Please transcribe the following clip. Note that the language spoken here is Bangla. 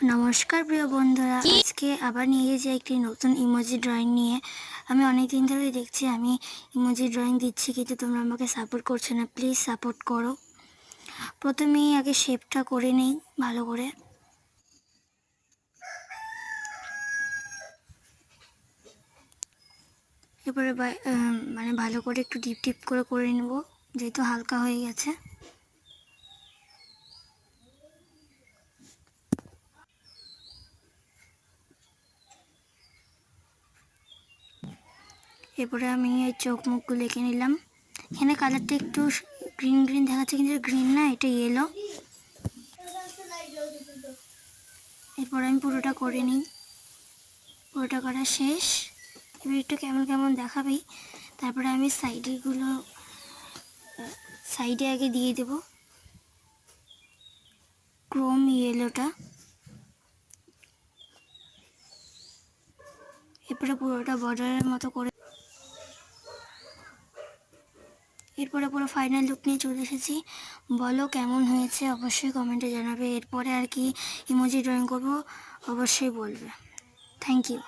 নমস্কার প্রিয় বন্ধুরা, আজকে আবার নিয়ে এসেছি একটি নতুন ইমোজি ড্রয়িং নিয়ে। আমি অনেক দিন ধরেই দেখছি আমি ইমোজি ড্রয়িং দিচ্ছি, কিন্তু তোমরা আমাকে সাপোর্ট করছো না। প্লিজ সাপোর্ট করো। প্রথমেই আগে শেপটা করে নিই ভালো করে। এরপরে মানে ভালো করে একটু ডিপ ডিপ করে নেব, যেহেতু হালকা হয়ে গেছে। এরপরে আমি এই চোখ মুখগুলো এঁকে নিলাম। এখানে কালারটা একটু গ্রিন গ্রিন দেখাচ্ছে, কিন্তু গ্রিন না, এটা ইয়েলো। এরপর আমি পুরোটা করে নিই। পুরোটা করা শেষ। এবার একটু কেমন কেমন দেখাবেই। তারপরে আমি সাইডে আগে দিয়ে দেব ক্রোম ইয়েলোটা। এরপরে পুরোটা বর্ডারের মতো করে, এরপরে পুরো ফাইনাল লুক নিয়ে চলে এসেছি। বলো কেমন হয়েছে, অবশ্যই কমেন্টে জানাবে। এরপরে আর কি ইমোজি ড্রয়িং করব অবশ্যই বলবে। Thank you.